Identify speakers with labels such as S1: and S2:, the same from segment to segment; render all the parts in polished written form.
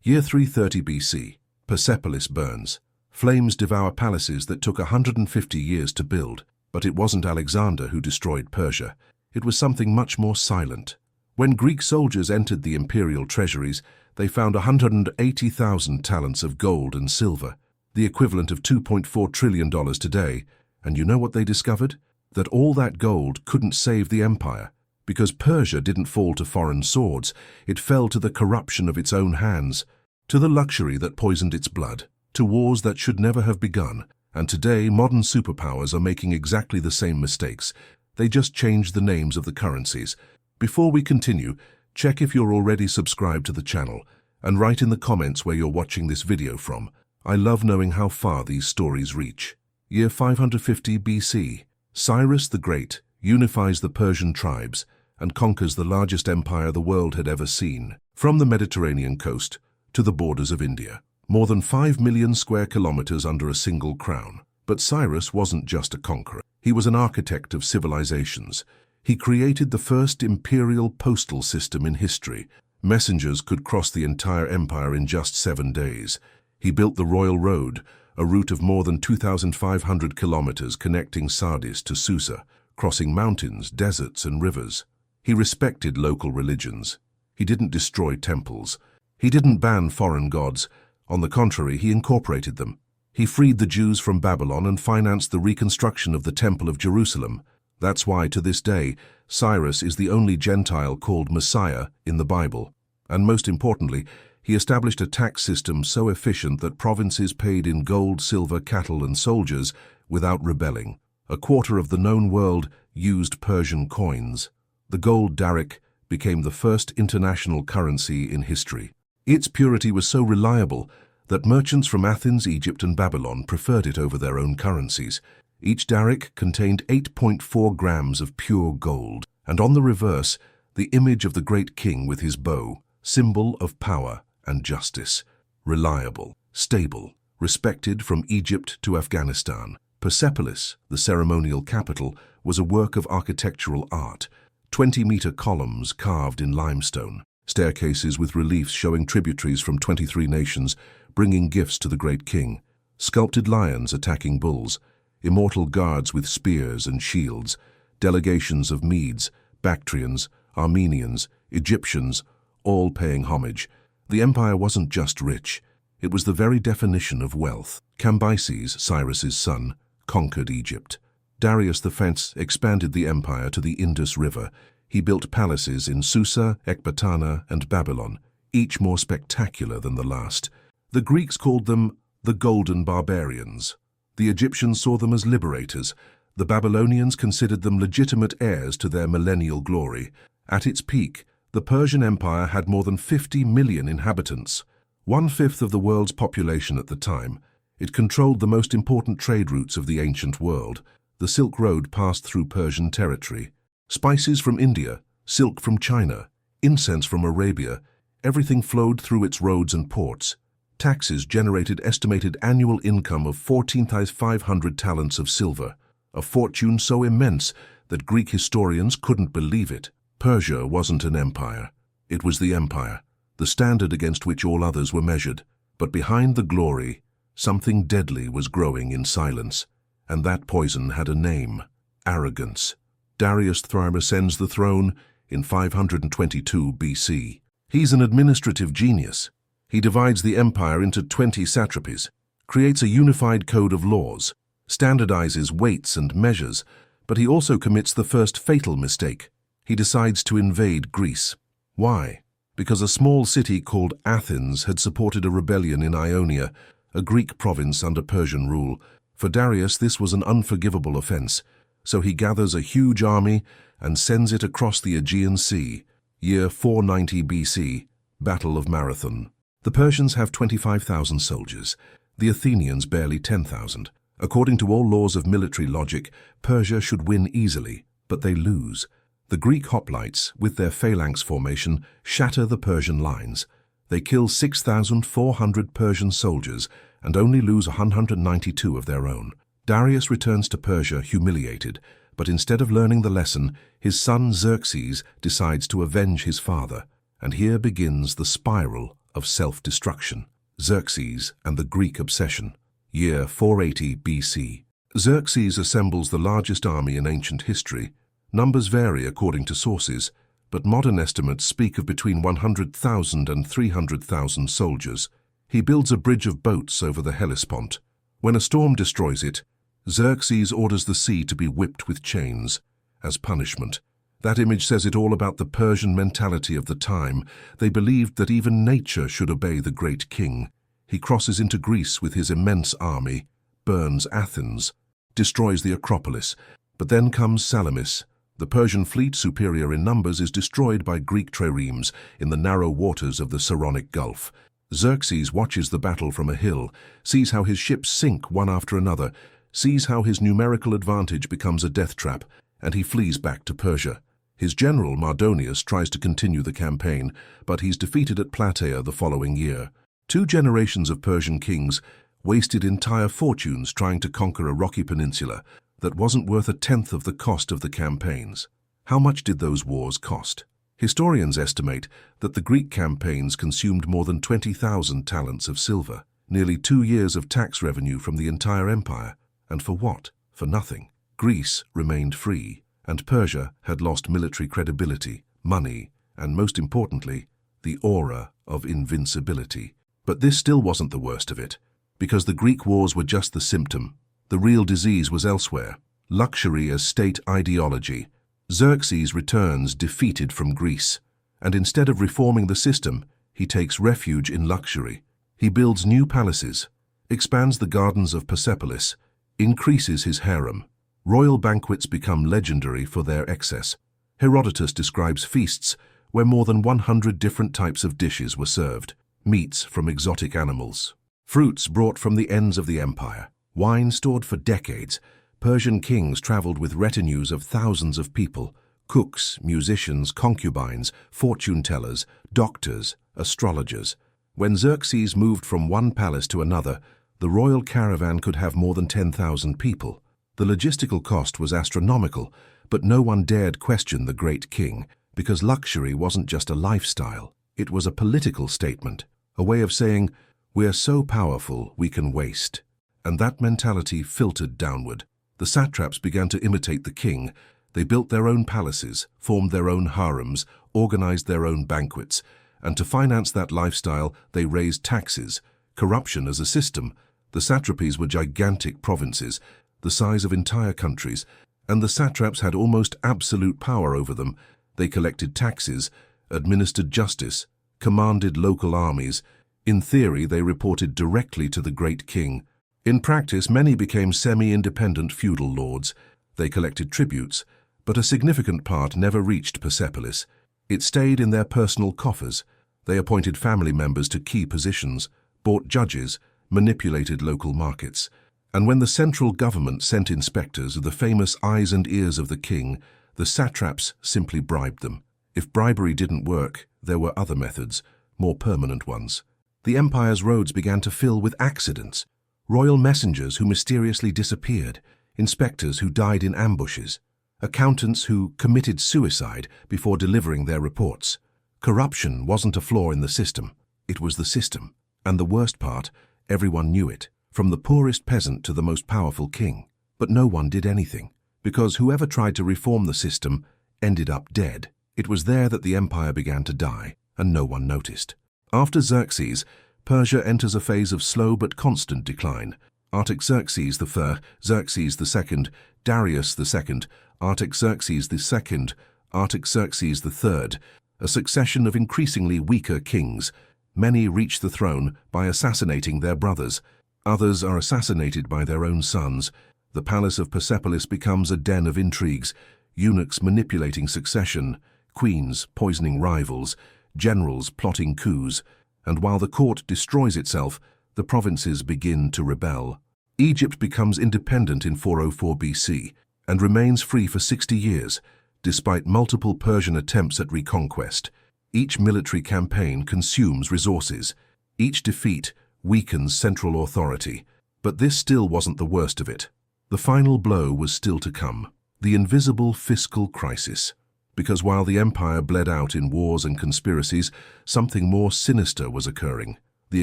S1: Year 330 BC, Persepolis burns. Flames devour palaces that took 150 years to build. But it wasn't Alexander who destroyed Persia. It was something much more silent. When Greek soldiers entered the imperial treasuries, they found 180,000 talents of gold and silver, the equivalent of $2.4 trillion today. And you know what they discovered? That all that gold couldn't save the empire. Because Persia didn't fall to foreign swords, it fell to the corruption of its own hands, to the luxury that poisoned its blood, to wars that should never have begun. And today, modern superpowers are making exactly the same mistakes. They just changed the names of the currencies. Before we continue, check if you're already subscribed to the channel, and write in the comments where you're watching this video from. I love knowing how far these stories reach. Year 550 BC, Cyrus the Great unifies the Persian tribes and conquers the largest empire the world had ever seen, from the Mediterranean coast to the borders of India. More than 5 million square kilometers under a single crown. But Cyrus wasn't just a conqueror. He was an architect of civilizations. He created the first imperial postal system in history. Messengers could cross the entire empire in just 7 days. He built the Royal Road, a route of more than 2,500 kilometers connecting Sardis to Susa, crossing mountains, deserts, and rivers. He respected local religions. He didn't destroy temples. He didn't ban foreign gods. On the contrary, he incorporated them. He freed the Jews from Babylon and financed the reconstruction of the Temple of Jerusalem. That's why, to this day, Cyrus is the only Gentile called Messiah in the Bible. And most importantly, he established a tax system so efficient that provinces paid in gold, silver, cattle, and soldiers without rebelling. A quarter of the known world used Persian coins. The gold daric became the first international currency in history. Its purity was so reliable that merchants from Athens, Egypt, and Babylon preferred it over their own currencies. Each daric contained 8.4 grams of pure gold, and on the reverse, the image of the great king with his bow, symbol of power and justice. Reliable, stable, respected from Egypt to Afghanistan. Persepolis, the ceremonial capital, was a work of architectural art. 20-meter columns carved in limestone. Staircases with reliefs showing tributaries from 23 nations, bringing gifts to the great king. Sculpted lions attacking bulls. Immortal guards with spears and shields. Delegations of Medes, Bactrians, Armenians, Egyptians, all paying homage. The empire wasn't just rich. It was the very definition of wealth. Cambyses, Cyrus's son, conquered Egypt. Darius the Fence expanded the empire to the Indus River. He built palaces in Susa, Ecbatana, and Babylon, each more spectacular than the last. The Greeks called them the Golden Barbarians. The Egyptians saw them as liberators. The Babylonians considered them legitimate heirs to their millennial glory. At its peak, the Persian Empire had more than 50 million inhabitants, 1/5 of the world's population at the time. It controlled the most important trade routes of the ancient world. The Silk Road passed through Persian territory. Spices from India, silk from China, incense from Arabia, everything flowed through its roads and ports. Taxes generated estimated annual income of 14,500 talents of silver, a fortune so immense that Greek historians couldn't believe it. Persia wasn't an empire. It was the empire, the standard against which all others were measured. But behind the glory, something deadly was growing in silence, and that poison had a name: arrogance. Darius III ascends the throne in 522 BC. He's an administrative genius. He divides the empire into 20 satrapies, creates a unified code of laws, standardizes weights and measures, but he also commits the first fatal mistake. He decides to invade Greece. Why? Because a small city called Athens had supported a rebellion in Ionia, a Greek province under Persian rule. For Darius, this was an unforgivable offense. So he gathers a huge army and sends it across the Aegean Sea. Year 490 BC, Battle of Marathon. The Persians have 25,000 soldiers, the Athenians barely 10,000. According to all laws of military logic, Persia should win easily, but they lose. The Greek hoplites, with their phalanx formation, shatter the Persian lines. They kill 6,400 Persian soldiers and only lose 192 of their own. Darius returns to Persia humiliated, but instead of learning the lesson, his son Xerxes decides to avenge his father. And here begins the spiral of self-destruction. Xerxes and the Greek obsession. Year 480 BC. Xerxes assembles the largest army in ancient history. Numbers vary according to sources, but modern estimates speak of between 100,000 and 300,000 soldiers. He builds a bridge of boats over the Hellespont. When a storm destroys it, Xerxes orders the sea to be whipped with chains as punishment. That image says it all about the Persian mentality of the time. They believed that even nature should obey the great king. He crosses into Greece with his immense army, burns Athens, destroys the Acropolis. But then comes Salamis. The Persian fleet, superior in numbers, is destroyed by Greek triremes in the narrow waters of the Saronic Gulf. Xerxes watches the battle from a hill, sees how his ships sink one after another, sees how his numerical advantage becomes a death trap, and he flees back to Persia. His general, Mardonius, tries to continue the campaign, but he's defeated at Plataea the following year. 2 generations of Persian kings wasted entire fortunes trying to conquer a rocky peninsula that wasn't worth 1/10 of the cost of the campaigns. How much did those wars cost? Historians estimate that the Greek campaigns consumed more than 20,000 talents of silver, nearly 2 years of tax revenue from the entire empire. And for what? For nothing. Greece remained free, and Persia had lost military credibility, money, and most importantly, the aura of invincibility. But this still wasn't the worst of it, because the Greek wars were just the symptom. The real disease was elsewhere. Luxury as state ideology. Xerxes returns defeated from Greece, and instead of reforming the system, he takes refuge in luxury. He builds new palaces, expands the gardens of Persepolis, increases his harem. Royal banquets become legendary for their excess. Herodotus describes feasts where more than 100 different types of dishes were served, meats from exotic animals, fruits brought from the ends of the empire, wine stored for decades. Persian kings traveled with retinues of thousands of people, cooks, musicians, concubines, fortune-tellers, doctors, astrologers. When Xerxes moved from one palace to another, the royal caravan could have more than 10,000 people. The logistical cost was astronomical, but no one dared question the great king, because luxury wasn't just a lifestyle. It was a political statement, a way of saying, we're so powerful we can waste. And that mentality filtered downward. The satraps began to imitate the king. They built their own palaces, formed their own harems, organized their own banquets, and to finance that lifestyle, they raised taxes, corruption as a system. The satrapies were gigantic provinces, the size of entire countries, and the satraps had almost absolute power over them. They collected taxes, administered justice, commanded local armies. In theory, they reported directly to the great king. In practice, many became semi-independent feudal lords. They collected tributes, but a significant part never reached Persepolis. It stayed in their personal coffers. They appointed family members to key positions, bought judges, manipulated local markets. And when the central government sent inspectors, the famous eyes and ears of the king, the satraps simply bribed them. If bribery didn't work, there were other methods, more permanent ones. The empire's roads began to fill with accidents. Royal messengers who mysteriously disappeared, inspectors who died in ambushes, accountants who committed suicide before delivering their reports. Corruption wasn't a flaw in the system, it was the system. And the worst part, everyone knew it, from the poorest peasant to the most powerful king. But no one did anything, because whoever tried to reform the system ended up dead. It was there that the empire began to die, and no one noticed. After Xerxes, Persia enters a phase of slow but constant decline. Artaxerxes I, Xerxes II, Darius II, Artaxerxes II, Artaxerxes III, a succession of increasingly weaker kings. Many reach the throne by assassinating their brothers. Others are assassinated by their own sons. The palace of Persepolis becomes a den of intrigues, eunuchs manipulating succession, queens poisoning rivals, generals plotting coups. And while the court destroys itself, the provinces begin to rebel. Egypt becomes independent in 404 BC and remains free for 60 years, despite multiple Persian attempts at reconquest. Each military campaign consumes resources. Each defeat weakens central authority. But this still wasn't the worst of it. The final blow was still to come. The invisible fiscal crisis. Because while the empire bled out in wars and conspiracies, something more sinister was occurring. The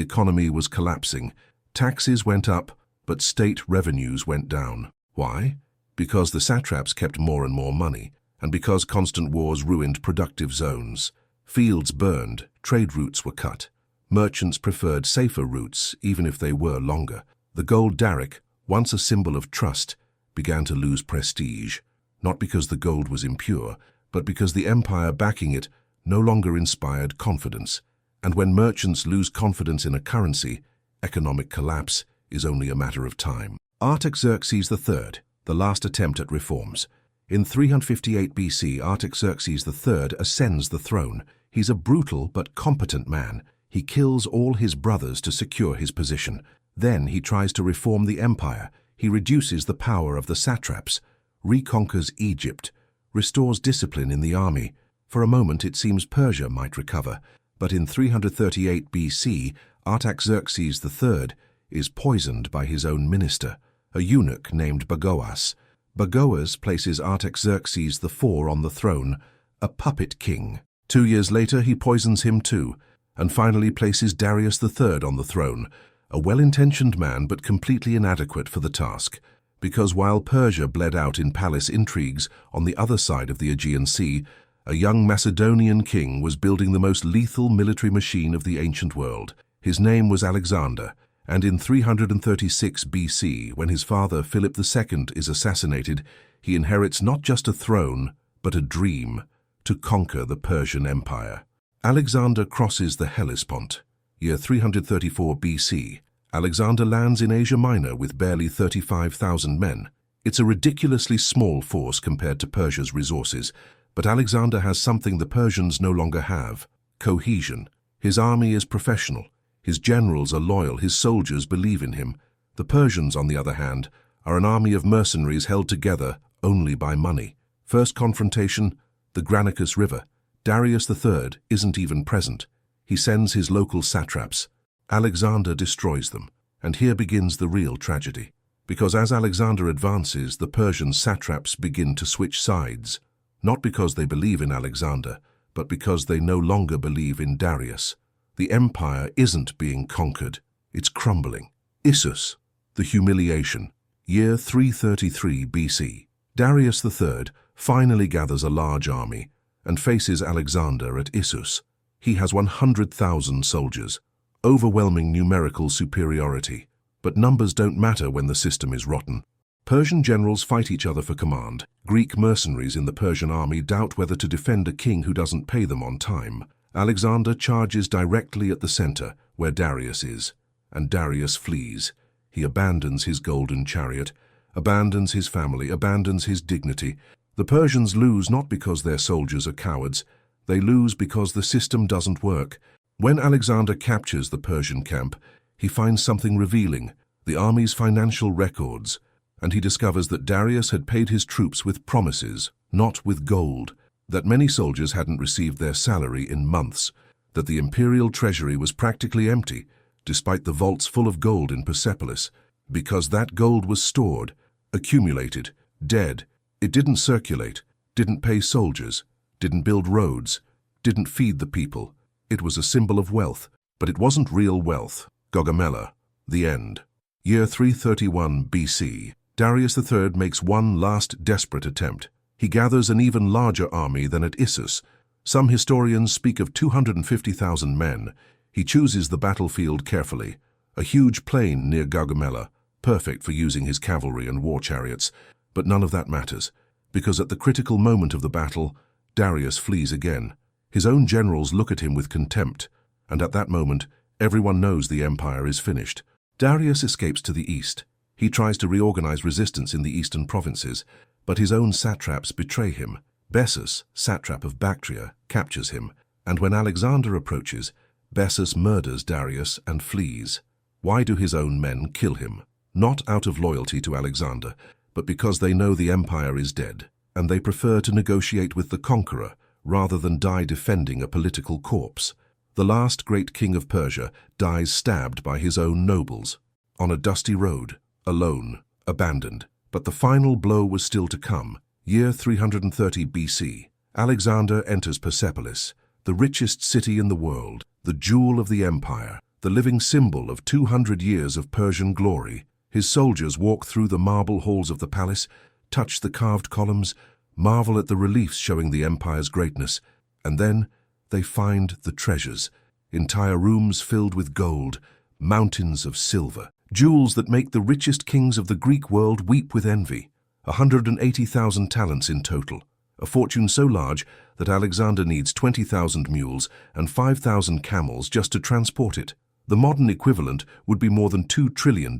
S1: economy was collapsing. Taxes went up, but state revenues went down. Why? Because the satraps kept more and more money, and because constant wars ruined productive zones. Fields burned, trade routes were cut. Merchants preferred safer routes, even if they were longer. The gold daric, once a symbol of trust, began to lose prestige, not because the gold was impure, but because the empire backing it no longer inspired confidence. And when merchants lose confidence in a currency, economic collapse is only a matter of time. Artaxerxes III, the last attempt at reforms. In 358 BC, Artaxerxes III ascends the throne. He's a brutal but competent man. He kills all his brothers to secure his position. Then he tries to reform the empire. He reduces the power of the satraps, reconquers Egypt, restores discipline in the army. For a moment it seems Persia might recover, but in 338 BC, Artaxerxes III is poisoned by his own minister, a eunuch named Bagoas. Bagoas places Artaxerxes IV on the throne, a puppet king. 2 years later he poisons him too, and finally places Darius III on the throne, a well-intentioned man but completely inadequate for the task. Because while Persia bled out in palace intrigues on the other side of the Aegean Sea, a young Macedonian king was building the most lethal military machine of the ancient world. His name was Alexander, and in 336 BC, when his father Philip II is assassinated, he inherits not just a throne, but a dream to conquer the Persian Empire. Alexander crosses the Hellespont. Year 334 BC, Alexander lands in Asia Minor with barely 35,000 men. It's a ridiculously small force compared to Persia's resources, but Alexander has something the Persians no longer have: cohesion. His army is professional. His generals are loyal. His soldiers believe in him. The Persians, on the other hand, are an army of mercenaries held together only by money. First confrontation, the Granicus River. Darius III isn't even present. He sends his local satraps. Alexander destroys them, and here begins the real tragedy. Because as Alexander advances, the Persian satraps begin to switch sides, not because they believe in Alexander, but because they no longer believe in Darius. The empire isn't being conquered, it's crumbling. Issus, the humiliation. Year 333 BC. Darius III finally gathers a large army and faces Alexander at Issus. He has 100,000 soldiers, overwhelming numerical superiority. But numbers don't matter when the system is rotten. Persian generals fight each other for command. Greek mercenaries in the Persian army doubt whether to defend a king who doesn't pay them on time. Alexander charges directly at the center, where Darius is, and Darius flees. He abandons his golden chariot, abandons his family, abandons his dignity. The Persians lose not because their soldiers are cowards. They lose because the system doesn't work. When Alexander captures the Persian camp, he finds something revealing: the army's financial records, and he discovers that Darius had paid his troops with promises, not with gold, that many soldiers hadn't received their salary in months, that the imperial treasury was practically empty, despite the vaults full of gold in Persepolis, because that gold was stored, accumulated, dead. It didn't circulate, didn't pay soldiers, didn't build roads, didn't feed the people. It was a symbol of wealth, but it wasn't real wealth. Gaugamela, the end. Year 331 BC. Darius III makes one last desperate attempt. He gathers an even larger army than at Issus. Some historians speak of 250,000 men. He chooses the battlefield carefully. A huge plain near Gaugamela, perfect for using his cavalry and war chariots. But none of that matters, because at the critical moment of the battle, Darius flees again. His own generals look at him with contempt, and at that moment, everyone knows the empire is finished. Darius escapes to the east. He tries to reorganize resistance in the eastern provinces, but his own satraps betray him. Bessus, satrap of Bactria, captures him, and when Alexander approaches, Bessus murders Darius and flees. Why do his own men kill him? Not out of loyalty to Alexander, but because they know the empire is dead, and they prefer to negotiate with the conqueror rather than die defending a political corpse. The last great king of Persia dies stabbed by his own nobles, on a dusty road, alone, abandoned. But the final blow was still to come. Year 330 BC. Alexander enters Persepolis, the richest city in the world, the jewel of the empire, the living symbol of 200 years of Persian glory. His soldiers walk through the marble halls of the palace, touch the carved columns, marvel at the reliefs showing the empire's greatness, and then they find the treasures, entire rooms filled with gold, mountains of silver, jewels that make the richest kings of the Greek world weep with envy. 180,000 talents in total, a fortune so large that Alexander needs 20,000 mules and 5,000 camels just to transport it. The modern equivalent would be more than $2 trillion.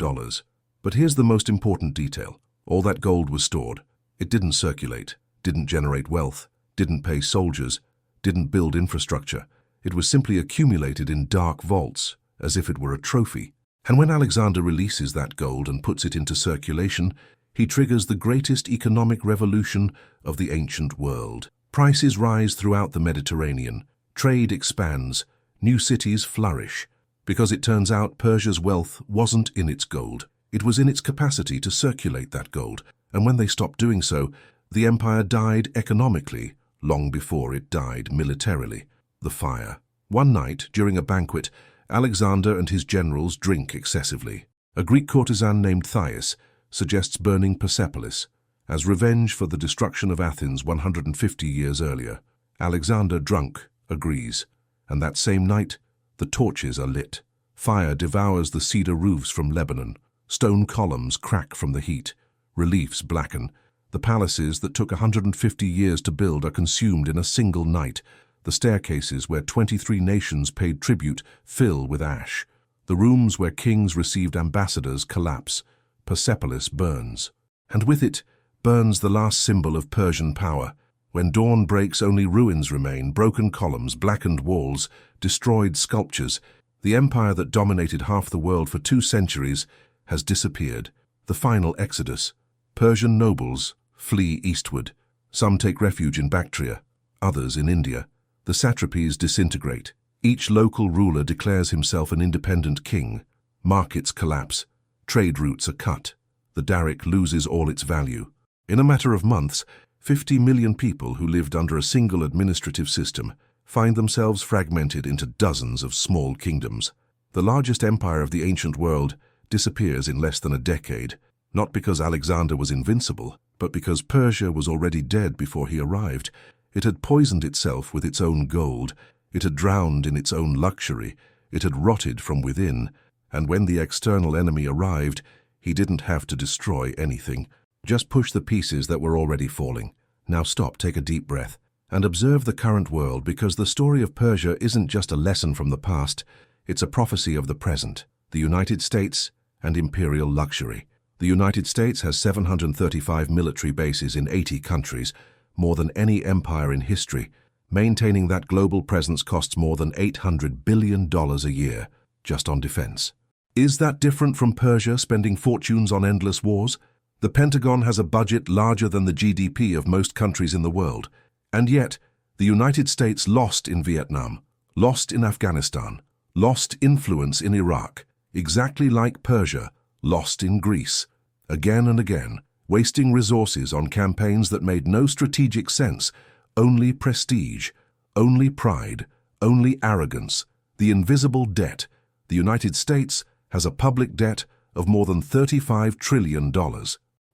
S1: But here's the most important detail. All that gold was stored. It didn't circulate, didn't generate wealth, didn't pay soldiers, didn't build infrastructure. It was simply accumulated in dark vaults, as if it were a trophy. And when Alexander releases that gold and puts it into circulation, he triggers the greatest economic revolution of the ancient world. Prices rise throughout the Mediterranean, trade expands, new cities flourish. Because it turns out Persia's wealth wasn't in its gold. It was in its capacity to circulate that gold, and when they stopped doing so, the empire died economically long before it died militarily. The fire. One night, during a banquet, Alexander and his generals drink excessively. A Greek courtesan named Thais suggests burning Persepolis as revenge for the destruction of Athens 150 years earlier. Alexander, drunk, agrees, and that same night, the torches are lit. Fire devours the cedar roofs from Lebanon. Stone columns crack from the heat. Reliefs blacken. The palaces that took 150 years to build are consumed in a single night. The staircases where 23 nations paid tribute fill with ash. The rooms where kings received ambassadors collapse. Persepolis burns. And with it burns the last symbol of Persian power. When dawn breaks, only ruins remain, broken columns, blackened walls, destroyed sculptures. The empire that dominated half the world for 2 centuries has disappeared. The final exodus. Persian nobles flee eastward. Some take refuge in Bactria, others in India. The satrapies disintegrate. Each local ruler declares himself an independent king. Markets collapse. Trade routes are cut. The Daric loses all its value. In a matter of months, 50 million people who lived under a single administrative system find themselves fragmented into dozens of small kingdoms. The largest empire of the ancient world disappears in less than a decade, not because Alexander was invincible, but because Persia was already dead before he arrived. It had poisoned itself with its own gold, it had drowned in its own luxury, it had rotted from within, and when the external enemy arrived, he didn't have to destroy anything. Just push the pieces that were already falling. Now stop, take a deep breath, and observe the current world, because the story of Persia isn't just a lesson from the past, it's a prophecy of the present. The United States and imperial luxury. The United States has 735 military bases in 80 countries, more than any empire in history. Maintaining that global presence costs more than $800 billion a year, just on defense. Is that different from Persia spending fortunes on endless wars? The Pentagon has a budget larger than the GDP of most countries in the world. And yet, the United States lost in Vietnam, lost in Afghanistan, lost influence in Iraq, exactly like Persia, lost in Greece. Again and again, wasting resources on campaigns that made no strategic sense, only prestige, only pride, only arrogance, the invisible debt. The United States has a public debt of more than $35 trillion.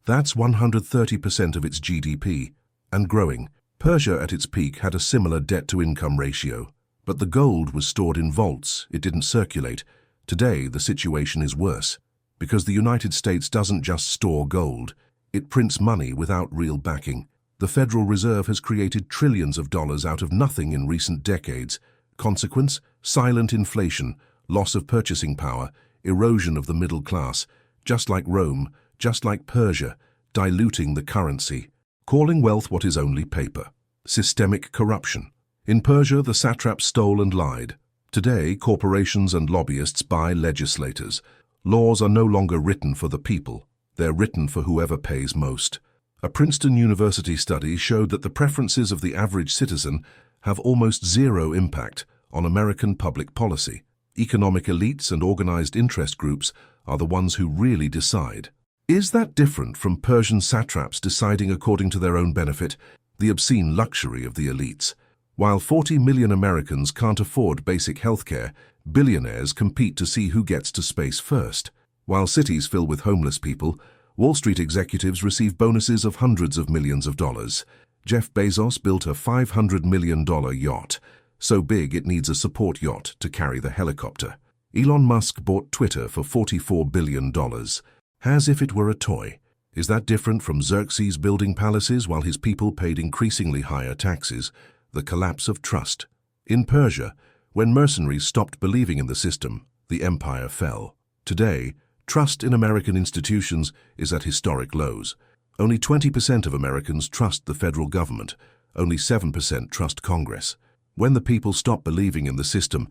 S1: That's 130% of its GDP, and growing. Persia at its peak had a similar debt-to-income ratio, but the gold was stored in vaults, it didn't circulate. Today, the situation is worse, because the United States doesn't just store gold, it prints money without real backing. The Federal Reserve has created trillions of dollars out of nothing in recent decades. Consequence? Silent inflation, loss of purchasing power, erosion of the middle class, just like Rome, just like Persia, diluting the currency, calling wealth what is only paper. Systemic corruption. In Persia, the satraps stole and lied. Today, corporations and lobbyists buy legislators. Laws are no longer written for the people. They're written for whoever pays most. A Princeton University study showed that the preferences of the average citizen have almost zero impact on American public policy. Economic elites and organized interest groups are the ones who really decide. Is that different from Persian satraps deciding according to their own benefit? the obscene luxury of the elites. While 40 million Americans can't afford basic healthcare, billionaires compete to see who gets to space first. While cities fill with homeless people, Wall Street executives receive bonuses of hundreds of millions of dollars. Jeff Bezos built a $500 million yacht, so big it needs a support yacht to carry the helicopter. Elon Musk bought Twitter for $44 billion, as if it were a toy. Is that different from Xerxes building palaces while his people paid increasingly higher taxes? The collapse of trust. In Persia, when mercenaries stopped believing in the system, the empire fell. Today, trust in American institutions is at historic lows. Only 20% of Americans trust the federal government. Only 7% trust Congress. When the people stop believing in the system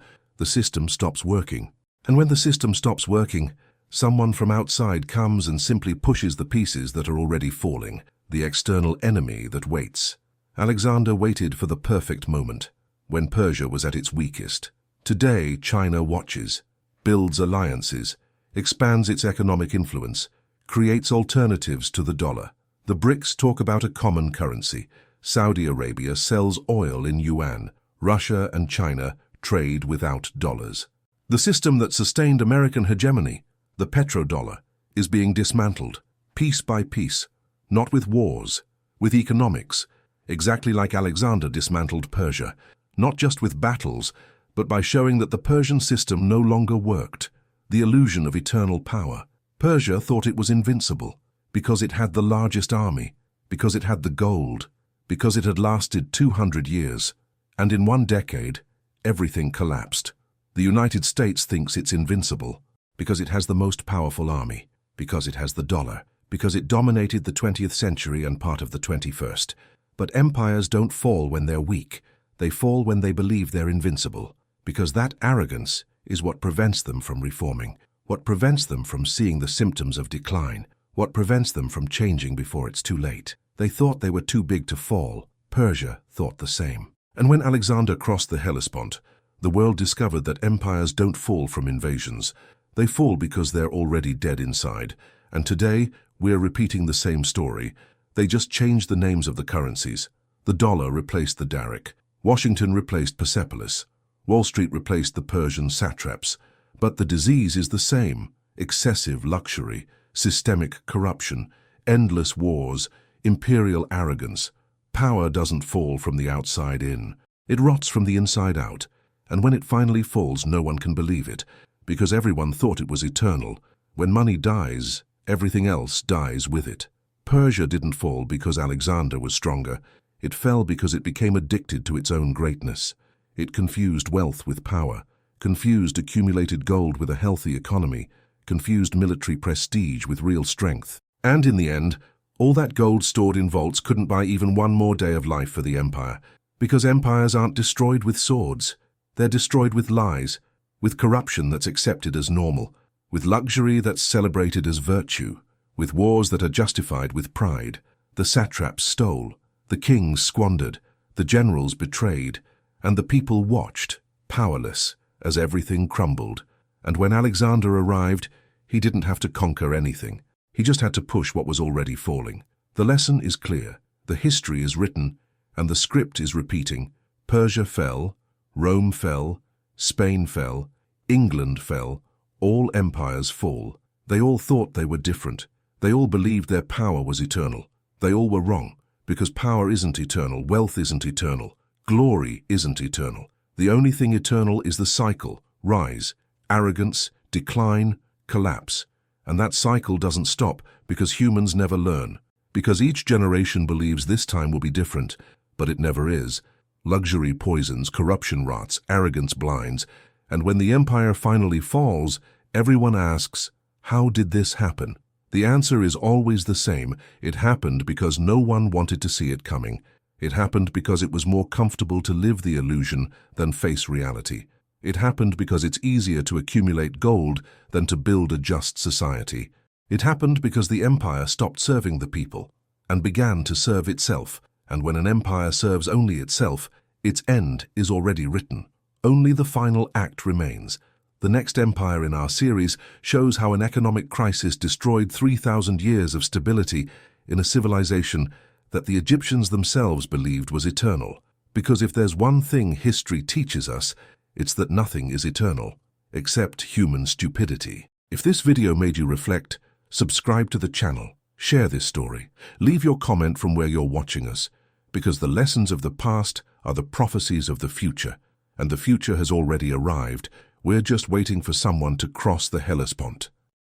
S1: stops working. And when the system stops working, someone from outside comes and simply pushes the pieces that are already falling, the external enemy that waits. Alexander waited for the perfect moment, when Persia was at its weakest. Today, China watches, builds alliances, expands its economic influence, creates alternatives to the dollar. The BRICS talk about a common currency. Saudi Arabia sells oil in yuan. Russia and China trade without dollars. The system that sustained American hegemony, the petrodollar, is being dismantled, piece by piece, not with wars, with economics, exactly like Alexander dismantled Persia, not just with battles, but by showing that the Persian system no longer worked, the illusion of eternal power. Persia thought it was invincible, because it had the largest army, because it had the gold, because it had lasted 200 years, and in one decade, everything collapsed. The United States thinks it's invincible, because it has the most powerful army, because it has the dollar, because it dominated the 20th century and part of the 21st. But empires don't fall when they're weak. They fall when they believe they're invincible, because that arrogance is what prevents them from reforming, what prevents them from seeing the symptoms of decline, what prevents them from changing before it's too late. They thought they were too big to fall. Persia thought the same. And when Alexander crossed the Hellespont, the world discovered that empires don't fall from invasions. They fall because they're already dead inside. And today, we're repeating the same story. They just changed the names of the currencies. The dollar replaced the Daric. Washington replaced Persepolis. Wall Street replaced the Persian satraps. But the disease is the same. Excessive luxury, systemic corruption, endless wars, imperial arrogance. Power doesn't fall from the outside in. It rots from the inside out. And when it finally falls, no one can believe it, because everyone thought it was eternal. When money dies, everything else dies with it. Persia didn't fall because Alexander was stronger. It fell because it became addicted to its own greatness. It confused wealth with power, confused accumulated gold with a healthy economy, confused military prestige with real strength. And in the end, all that gold stored in vaults couldn't buy even one more day of life for the empire, because empires aren't destroyed with swords. They're destroyed with lies, with corruption that's accepted as normal, with luxury that's celebrated as virtue, with wars that are justified with pride. The satraps stole, the kings squandered, the generals betrayed, and the people watched, powerless, as everything crumbled. And when Alexander arrived, he didn't have to conquer anything. He just had to push what was already falling. The lesson is clear, the history is written, and the script is repeating. Persia fell, Rome fell, Spain fell, England fell, all empires fall. They all thought they were different. They all believed their power was eternal. They all were wrong, because power isn't eternal, wealth isn't eternal, glory isn't eternal. The only thing eternal is the cycle, rise, arrogance, decline, collapse. And that cycle doesn't stop because humans never learn, because each generation believes this time will be different, but it never is. Luxury poisons, corruption rots, arrogance blinds, and when the empire finally falls, everyone asks, how did this happen? The answer is always the same. It happened because no one wanted to see it coming. It happened because it was more comfortable to live the illusion than face reality. It happened because it's easier to accumulate gold than to build a just society. It happened because the empire stopped serving the people and began to serve itself. And when an empire serves only itself, its end is already written. Only the final act remains. The next empire in our series shows how an economic crisis destroyed 3,000 years of stability in a civilization that the Egyptians themselves believed was eternal. Because if there's one thing history teaches us, it's that nothing is eternal, except human stupidity. If this video made you reflect, subscribe to the channel, share this story, leave your comment from where you're watching us, because the lessons of the past are the prophecies of the future, and the future has already arrived. We're just waiting for someone to cross the Hellespont.